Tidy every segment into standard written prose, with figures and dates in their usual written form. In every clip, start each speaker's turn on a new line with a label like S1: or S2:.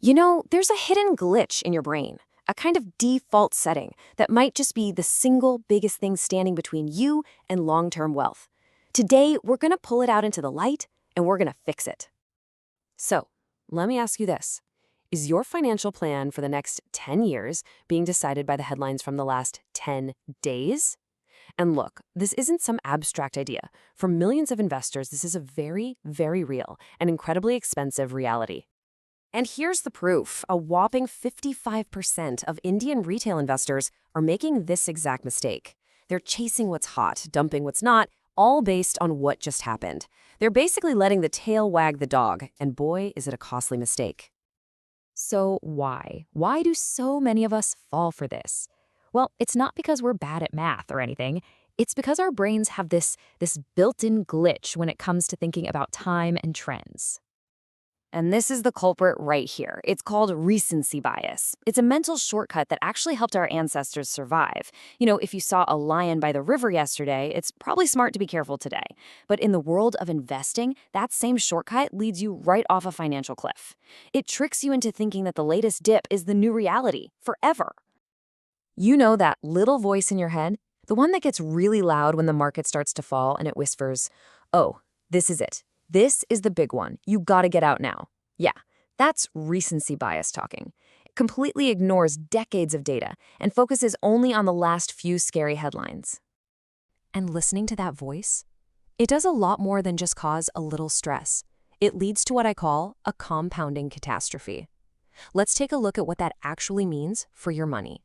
S1: There's a hidden glitch in your brain, a kind of default setting that might just be the single biggest thing standing between you and long-term wealth. Today, we're going to pull it out into the light, and we're going to fix it. So, let me ask you this. Is your financial plan for the next 10 years being decided by the headlines from the last 10 days? And look, this isn't some abstract idea. For millions of investors, this is a very, very real and incredibly expensive reality. And here's the proof. A whopping 55% of Indian retail investors are making this exact mistake. They're chasing what's hot, dumping what's not, all based on what just happened. They're basically letting the tail wag the dog, and boy, is it a costly mistake.
S2: So why? Why do so many of us fall for this? Well, it's not because we're bad at math or anything. It's because our brains have this built-in glitch when it comes to thinking about time and trends.
S1: And this is the culprit right here. It's called recency bias. It's a mental shortcut that actually helped our ancestors survive. If you saw a lion by the river yesterday, it's probably smart to be careful today. But in the world of investing, that same shortcut leads you right off a financial cliff. It tricks you into thinking that the latest dip is the new reality, forever. You know that little voice in your head? The one that gets really loud when the market starts to fall and it whispers, "Oh, this is it. This is the big one. You gotta get out now." Yeah, that's recency bias talking. It completely ignores decades of data and focuses only on the last few scary headlines. And listening to that voice, it does a lot more than just cause a little stress. It leads to what I call a compounding catastrophe. Let's take a look at what that actually means for your money.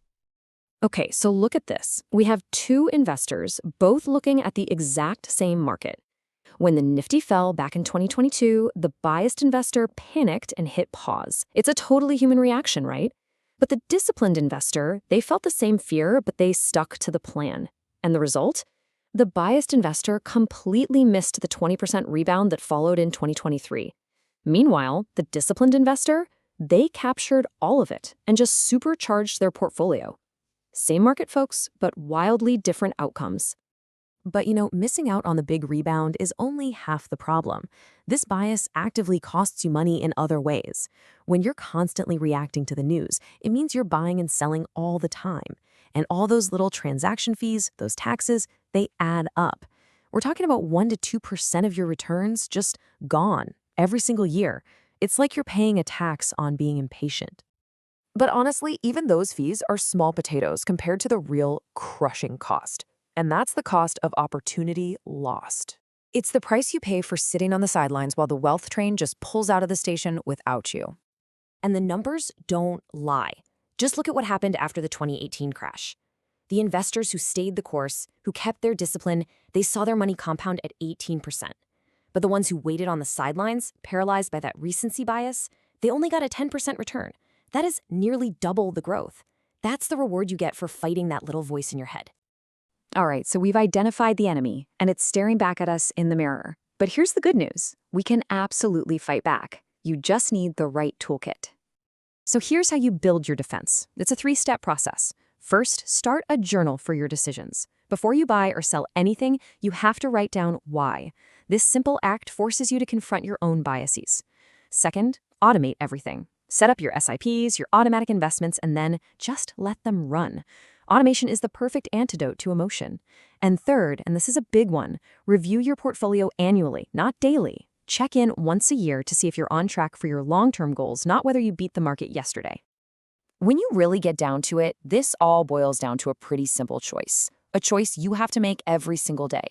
S1: Okay, so look at this. We have two investors both looking at the exact same market. When the Nifty fell back in 2022, the biased investor panicked and hit pause. It's a totally human reaction, right? But the disciplined investor, they felt the same fear, but they stuck to the plan. And the result? The biased investor completely missed the 20% rebound that followed in 2023. Meanwhile, the disciplined investor, they captured all of it and just supercharged their portfolio. Same market, folks, but wildly different outcomes. But missing out on the big rebound is only half the problem. This bias actively costs you money in other ways. When you're constantly reacting to the news, it means you're buying and selling all the time. And all those little transaction fees, those taxes, they add up. We're talking about 1 to 2% of your returns just gone every single year. It's like you're paying a tax on being impatient. But honestly, even those fees are small potatoes compared to the real crushing cost. And that's the cost of opportunity lost. It's the price you pay for sitting on the sidelines while the wealth train just pulls out of the station without you. And the numbers don't lie. Just look at what happened after the 2018 crash. The investors who stayed the course, who kept their discipline, they saw their money compound at 18%. But the ones who waited on the sidelines, paralyzed by that recency bias, they only got a 10% return. That is nearly double the growth. That's the reward you get for fighting that little voice in your head. All right, so we've identified the enemy, and it's staring back at us in the mirror. But here's the good news. We can absolutely fight back. You just need the right toolkit. So here's how you build your defense. It's a 3-step process. First, start a journal for your decisions. Before you buy or sell anything, you have to write down why. This simple act forces you to confront your own biases. Second, automate everything. Set up your SIPs, your automatic investments, and then just let them run. Automation is the perfect antidote to emotion. And third, and this is a big one, review your portfolio annually, not daily. Check in once a year to see if you're on track for your long-term goals, not whether you beat the market yesterday. When you really get down to it, this all boils down to a pretty simple choice. A choice you have to make every single day.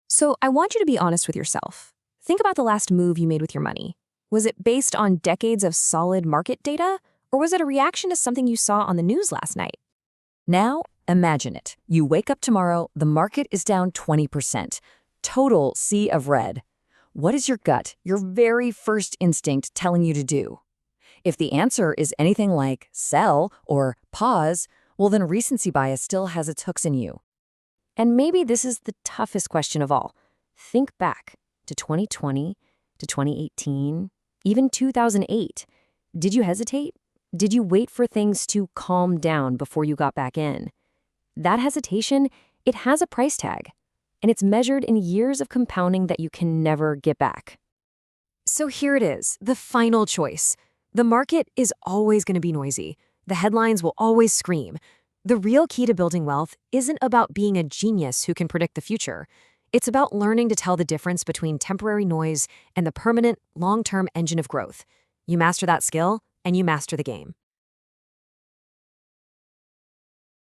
S1: So I want you to be honest with yourself. Think about the last move you made with your money. Was it based on decades of solid market data? Or was it a reaction to something you saw on the news last night? Now, imagine it. You wake up tomorrow, the market is down 20%. Total sea of red. What is your gut, your very first instinct, telling you to do? If the answer is anything like sell or pause, well then recency bias still has its hooks in you. And maybe this is the toughest question of all. Think back to 2020, to 2018, even 2008. Did you hesitate? Did you wait for things to calm down before you got back in? That hesitation, it has a price tag, and it's measured in years of compounding that you can never get back. So here it is, the final choice.
S3: The market is always going to be noisy. The headlines will always scream. The real key to building wealth isn't about being a genius who can predict the future. It's about learning to tell the difference between temporary noise and the permanent, long-term engine of growth. You master that skill, and you master the game.